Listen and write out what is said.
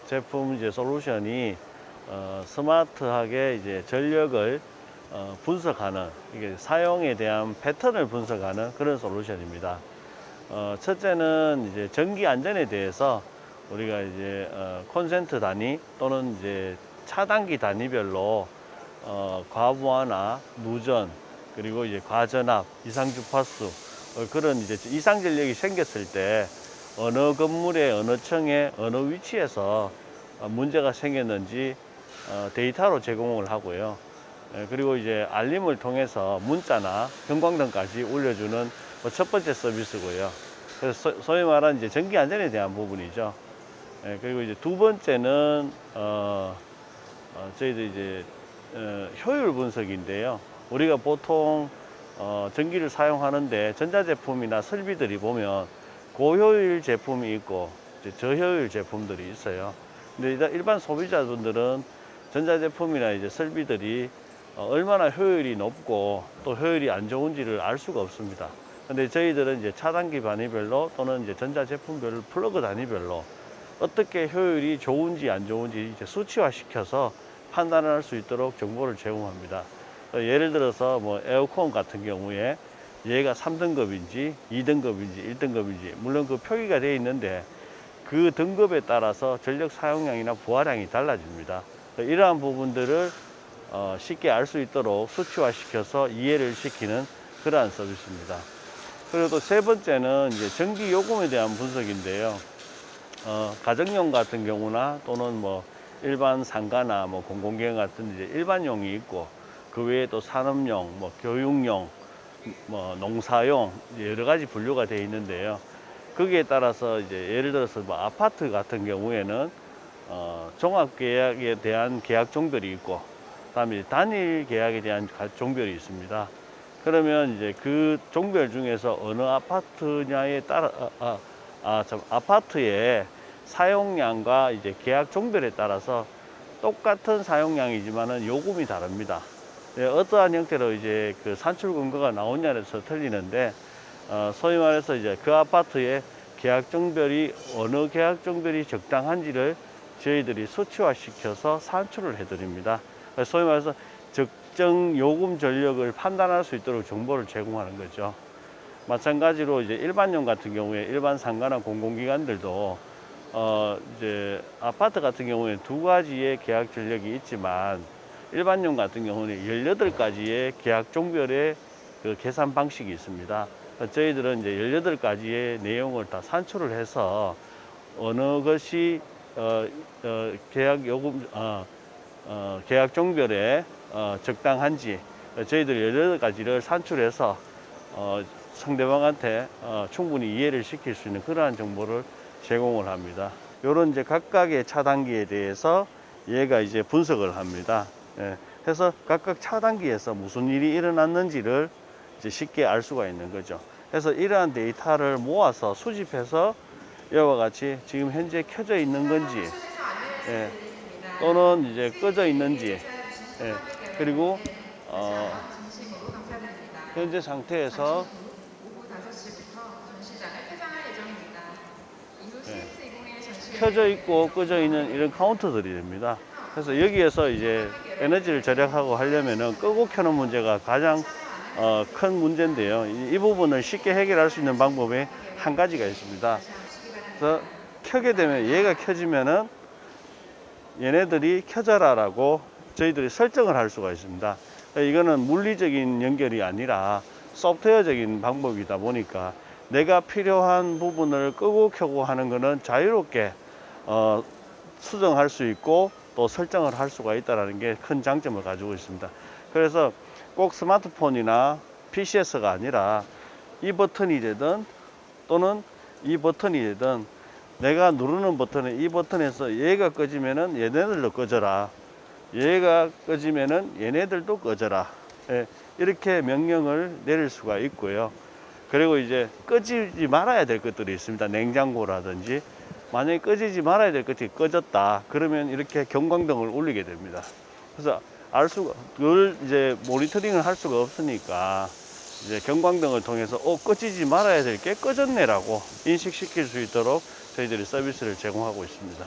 제품 이제 솔루션이 스마트하게 이제 전력을 분석하는, 이게 사용에 대한 패턴을 분석하는 그런 솔루션입니다. 첫째는 이제 전기 안전에 대해서 우리가 이제 콘센트 단위 또는 이제 차단기 단위별로 과부하나 누전, 그리고 이제 과전압, 이상 주파수, 그런 이제 이상 전력이 생겼을 때 어느 건물의 어느 층에 어느 위치에서 문제가 생겼는지 데이터로 제공을 하고요. 그리고 이제 알림을 통해서 문자나 형광등까지 올려주는 첫 번째 서비스고요. 그래서 소위 말하는 이제 전기 안전에 대한 부분이죠. 그리고 이제 두 번째는 저희들 이제 효율 분석인데요. 우리가 보통 전기를 사용하는데 전자제품이나 설비들이 보면 고효율 제품이 있고 저효율 제품들이 있어요. 근데 일반 소비자분들은 전자제품이나 이제 설비들이 얼마나 효율이 높고 또 효율이 안 좋은지를 알 수가 없습니다. 근데 저희들은 이제 차단기 단위별로 또는 이제 전자제품별 플러그 단위별로 어떻게 효율이 좋은지 안 좋은지 이제 수치화 시켜서 판단을 할 수 있도록 정보를 제공합니다. 예를 들어서 뭐 에어컨 같은 경우에 얘가 3등급인지 2등급인지 1등급인지 물론 그 표기가 되어 있는데 그 등급에 따라서 전력 사용량이나 부하량이 달라집니다. 이러한 부분들을 쉽게 알 수 있도록 수치화 시켜서 이해를 시키는 그러한 서비스입니다. 그리고 또 세 번째는 이제 전기 요금에 대한 분석인데요. 가정용 같은 경우나 또는 뭐 일반 상가나 뭐 공공기관 같은 이제 일반용이 있고 그 외에 또 산업용, 뭐 교육용, 뭐 농사용 여러 가지 분류가 되어 있는데요. 거기에 따라서 이제 예를 들어서 뭐 아파트 같은 경우에는 종합계약에 대한 계약 종별이 있고, 그다음에 단일 계약에 대한 종별이 있습니다. 그러면 이제 그 종별 중에서 어느 아파트냐에 따라 아파트의 사용량과 이제 계약 종별에 따라서 똑같은 사용량이지만은 요금이 다릅니다. 어떠한 형태로 이제 그 산출 근거가 나오냐에서 틀리는데, 소위 말해서 이제 그 아파트의 계약 종별이 어느 계약 종별이 적당한지를 저희들이 수치화 시켜서 산출을 해드립니다. 소위 말해서 적정 요금 전력을 판단할 수 있도록 정보를 제공하는 거죠. 마찬가지로 이제 일반용 같은 경우에 일반 상가나 공공기관들도 이제 아파트 같은 경우에 두 가지의 계약 전력이 있지만 일반용 같은 경우는 18가지의 계약 종별의 그 계산 방식이 있습니다. 저희들은 이제 18가지의 내용을 다 산출을 해서 어느 것이 계약 요금 계약 종별에 적당한지 저희들 18가지를 산출해서 상대방한테 충분히 이해를 시킬 수 있는 그러한 정보를 제공을 합니다. 요런 이제 각각의 차단기에 대해서 얘가 이제 분석을 합니다. 그래서 각각 차단기에서 무슨 일이 일어났는지를 이제 쉽게 알 수가 있는 거죠. 그래서 이러한 데이터를 모아서 수집해서 이와 같이 지금 현재 켜져 있는 건지, 또는 이제 꺼져 있는지, 그리고 현재 상태에서 켜져 있고 꺼져 있는 이런 카운터들이 됩니다. 그래서 여기에서 이제 에너지를 절약하고 하려면은 끄고 켜는 문제가 가장 큰 문제인데요. 이 부분을 쉽게 해결할 수 있는 방법이 한 가지가 있습니다. 그래서 켜게 되면 얘가 켜지면은 얘네들이 켜져라라고 저희들이 설정을 할 수가 있습니다. 이거는 물리적인 연결이 아니라 소프트웨어적인 방법이다 보니까 내가 필요한 부분을 끄고 켜고 하는 거는 자유롭게 수정할 수 있고 또 설정을 할 수가 있다는 게 큰 장점을 가지고 있습니다. 그래서 꼭 스마트폰이나 PC에서가 아니라 이 버튼이 되든 또는 이 버튼이 되든 내가 누르는 버튼은 이 버튼에서 얘가 꺼지면은 얘네들도 꺼져라, 얘가 꺼지면은 얘네들도 꺼져라, 이렇게 명령을 내릴 수가 있고요. 그리고 이제 꺼지지 말아야 될 것들이 있습니다. 냉장고라든지 만약에 꺼지지 말아야 될 것이 꺼졌다 그러면 이렇게 경광등을 울리게 됩니다. 그래서 알 수가, 그걸 이제 모니터링을 할 수가 없으니까 이제 경광등을 통해서 꺼지지 말아야 될 게 꺼졌네라고 인식시킬 수 있도록 저희들이 서비스를 제공하고 있습니다.